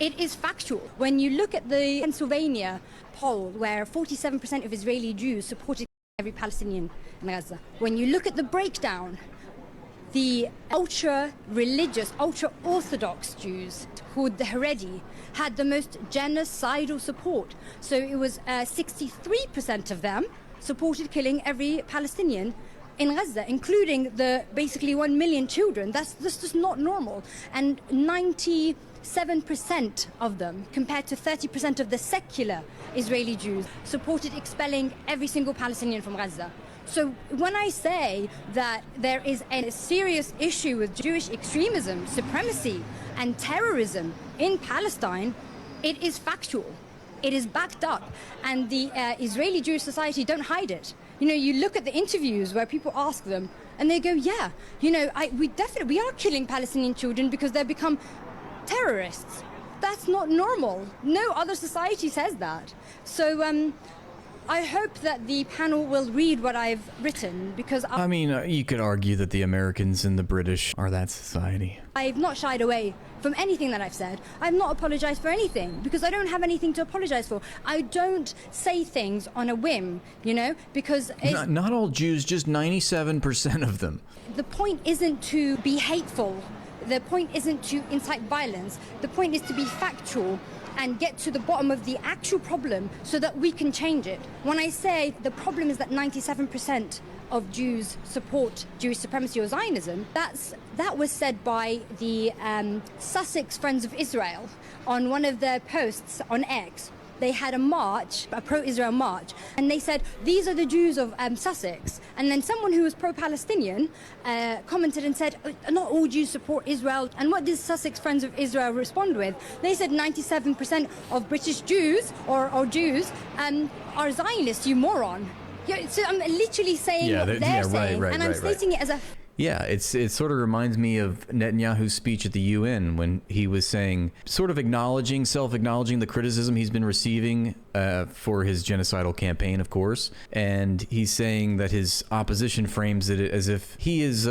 It is factual. When you look at the Pennsylvania poll, where 47% of Israeli Jews supported every Palestinian in Gaza, when you look at the breakdown, the ultra-religious, ultra-Orthodox Jews, called the Haredi, had the most genocidal support. So it was 63% of them supported killing every Palestinian in Gaza, including the basically 1 million children. That's just not normal. And 97% of them, compared to 30% of the secular Israeli Jews, supported expelling every single Palestinian from Gaza. So when I say that there is a serious issue with Jewish extremism, supremacy, and terrorism in Palestine, it is factual. It is backed up, and the Israeli Jewish society don't hide it. You know, you look at the interviews where people ask them, and they go, "Yeah, you know, we are killing Palestinian children because they've become terrorists." That's not normal. No other society says that. So I hope that the panel will read what I've written, because I mean, you could argue that the Americans and the British are that society. I've not shied away from anything that I've said. I've not apologized for anything, because I don't have anything to apologize for. I don't say things on a whim, you know, because not all Jews, just 97% of them. The point isn't to be hateful. The point isn't to incite violence. The point is to be factual and get to the bottom of the actual problem so that we can change it. When I say the problem is that 97% of Jews support Jewish supremacy or Zionism, that was said by the Sussex Friends of Israel on one of their posts on X. They had a march, a pro-Israel march, and they said, "These are the Jews of Sussex." And then someone who was pro-Palestinian commented and said, "Not all Jews support Israel." And what did Sussex Friends of Israel respond with? They said 97% of British Jews or Jews are Zionists, you moron. Yeah, so I'm literally saying what they're saying, and I'm stating it as a... Yeah, it sort of reminds me of Netanyahu's speech at the UN when he was saying, sort of self-acknowledging the criticism he's been receiving for his genocidal campaign, of course. And he's saying that his opposition frames it as if he is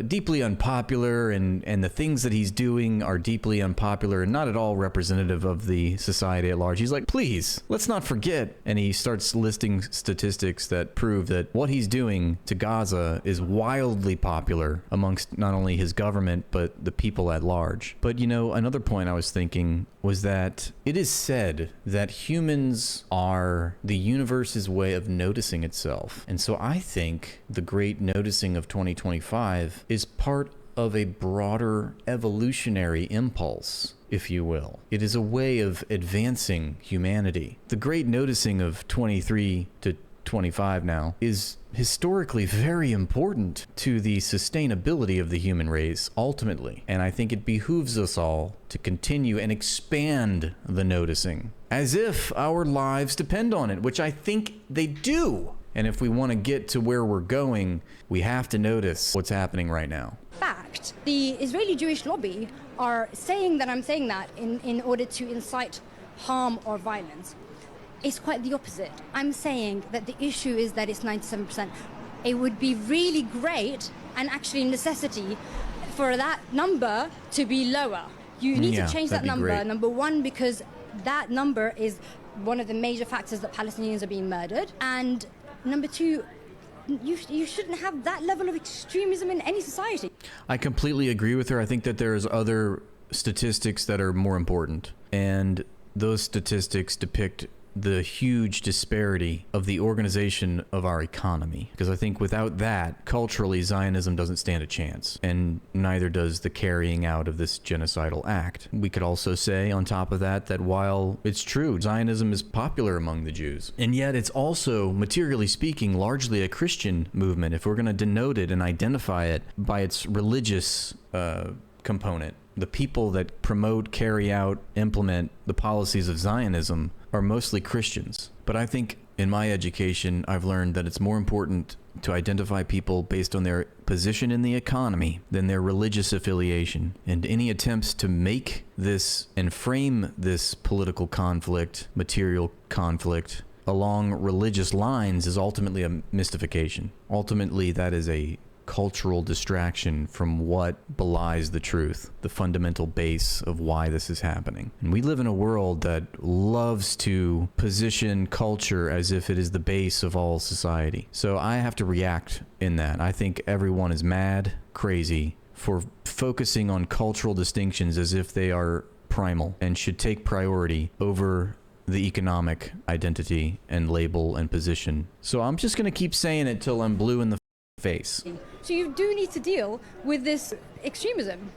deeply unpopular and the things that he's doing are deeply unpopular and not at all representative of the society at large. He's like, please, let's not forget. And he starts listing statistics that prove that what he's doing to Gaza is wildly popular amongst not only his government, but the people at large. But, you know, another point I was thinking was that it is said that humans are the universe's way of noticing itself. And so I think the great noticing of 2025 is part of a broader evolutionary impulse, if you will. It is a way of advancing humanity. The great noticing of 23 to 25 now is historically very important to the sustainability of the human race ultimately, and I think it behooves us all to continue and expand the noticing as if our lives depend on it, which I think they do. And if we want to get to where we're going, we have to notice what's happening right now. Fact, the Israeli Jewish lobby are saying that I'm saying that in order to incite harm or violence. It's quite the opposite. I'm saying that the issue is that it's 97%. It would be really great and actually a necessity for that number to be lower. You need to change that number. Great. Number one, because that number is one of the major factors that Palestinians are being murdered. And number two, you shouldn't have that level of extremism in any society. I completely agree with her. I think that there's other statistics that are more important. And those statistics depict the huge disparity of the organization of our economy. Because I think without that, culturally, Zionism doesn't stand a chance, and neither does the carrying out of this genocidal act. We could also say, on top of that, that while it's true, Zionism is popular among the Jews, and yet it's also, materially speaking, largely a Christian movement, if we're going to denote it and identify it by its religious component. The people that promote, carry out, implement the policies of Zionism are mostly Christians. But I think in my education, I've learned that it's more important to identify people based on their position in the economy than their religious affiliation. And any attempts to make this and frame this political conflict, material conflict, along religious lines is ultimately a mystification. Ultimately, that is a cultural distraction from what belies the truth, the fundamental base of why this is happening. And we live in a world that loves to position culture as if it is the base of all society. So I have to react in that. I think everyone is mad, crazy for focusing on cultural distinctions as if they are primal and should take priority over the economic identity and label and position. So I'm just going to keep saying it till I'm blue in the face. So you do need to deal with this extremism.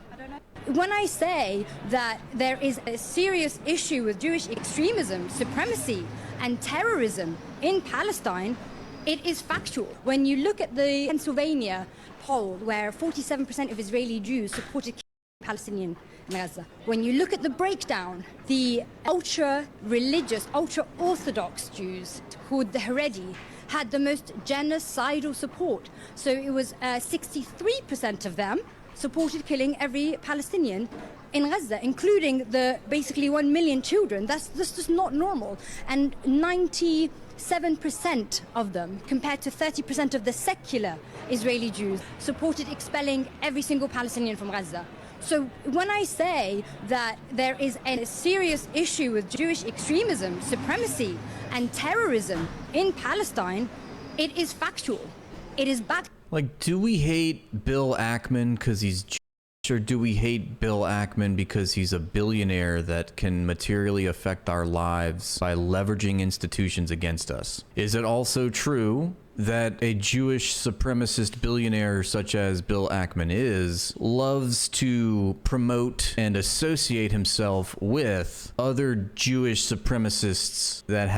When I say that there is a serious issue with Jewish extremism, supremacy, and terrorism in Palestine, it is factual. When you look at the Pennsylvania poll, where 47% of Israeli Jews supported Palestinian in Gaza, when you look at the breakdown, the ultra-religious, ultra-Orthodox Jews, called the Haredi, had the most genocidal support. So it was 63% of them supported killing every Palestinian in Gaza, including the basically 1 million children. That's just not normal. And 97% of them, compared to 30% of the secular Israeli Jews, supported expelling every single Palestinian from Gaza. So when I say that there is a serious issue with Jewish extremism, supremacy, and terrorism in Palestine, it is factual. It is backed. Like, do we hate Bill Ackman because he's Jewish, or do we hate Bill Ackman because he's a billionaire that can materially affect our lives by leveraging institutions against us? Is it also true that a Jewish supremacist billionaire such as Bill Ackman loves to promote and associate himself with other Jewish supremacists that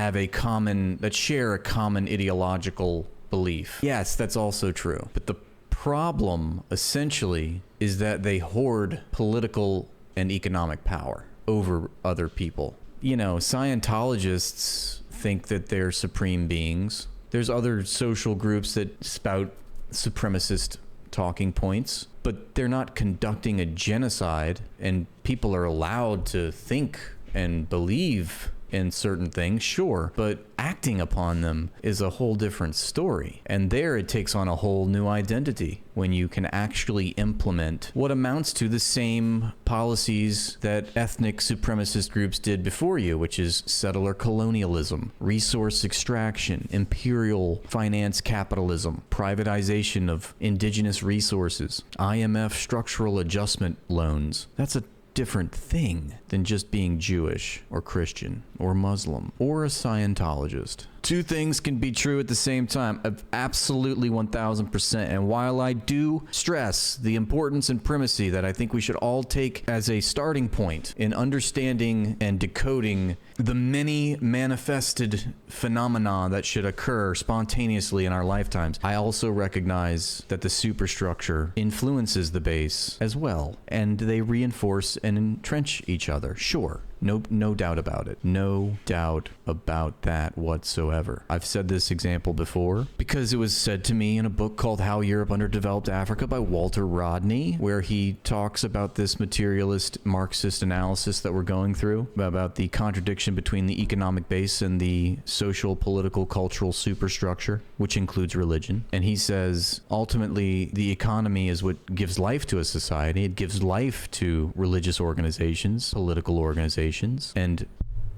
share a common ideological belief? Yes, that's also true. But the problem essentially is that they hoard political and economic power over other people. You know, Scientologists think that they're supreme beings. There's other social groups that spout supremacist talking points, but they're not conducting a genocide, and people are allowed to think and believe in certain things, sure, but acting upon them is a whole different story. And there it takes on a whole new identity when you can actually implement what amounts to the same policies that ethnic supremacist groups did before you, which is settler colonialism, resource extraction, imperial finance capitalism, privatization of indigenous resources, IMF structural adjustment loans. That's a different thing than just being Jewish or Christian or Muslim or a Scientologist. Two things can be true at the same time, absolutely 1000%. And while I do stress the importance and primacy that I think we should all take as a starting point in understanding and decoding the many manifested phenomena that should occur spontaneously in our lifetimes, I also recognize that the superstructure influences the base as well, and they reinforce and entrench each other. Sure. No doubt about it. No doubt about that whatsoever. I've said this example before because it was said to me in a book called How Europe Underdeveloped Africa by Walter Rodney, where he talks about this materialist Marxist analysis that we're going through, about the contradiction between the economic base and the social, political, cultural superstructure, which includes religion. And he says, ultimately, the economy is what gives life to a society. It gives life to religious organizations, political organizations, and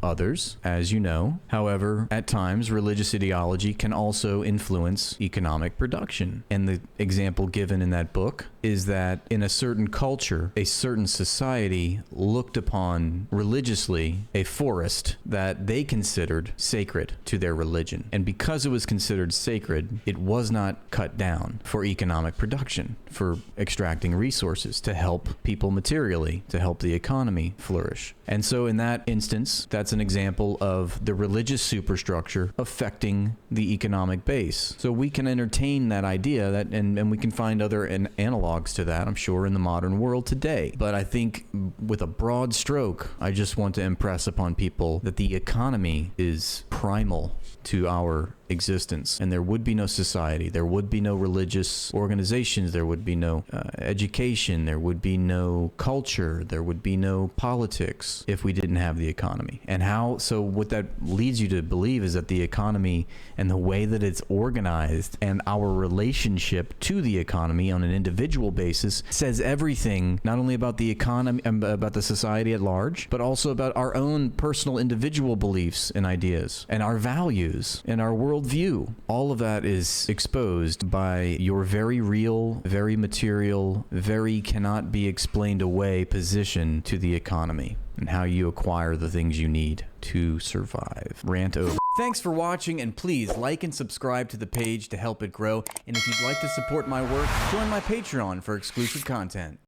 others, as you know. However, at times, religious ideology can also influence economic production. And the example given in that book is that in a certain culture, a certain society looked upon religiously a forest that they considered sacred to their religion. And because it was considered sacred, it was not cut down for economic production, for extracting resources to help people materially, to help the economy flourish. And so in that instance, that's an example of the religious superstructure affecting the economic base. So we can entertain that idea, that, and we can find other analogs to that, I'm sure, in the modern world today. But I think with a broad stroke, I just want to impress upon people that the economy is primal to our existence, and there would be no society, there would be no religious organizations, there would be no education, there would be no culture, there would be no politics if we didn't have the economy. And so what that leads you to believe is that the economy and the way that it's organized and our relationship to the economy on an individual basis says everything, not only about the economy, about the society at large, but also about our own personal individual beliefs and ideas and our values and our worldview. All of that is exposed by your very real, very material, very cannot be explained away position to the economy and how you acquire the things you need to survive. Rant over. Thanks for watching, and please like and subscribe to the page to help it grow. And if you'd like to support my work, join my Patreon for exclusive content.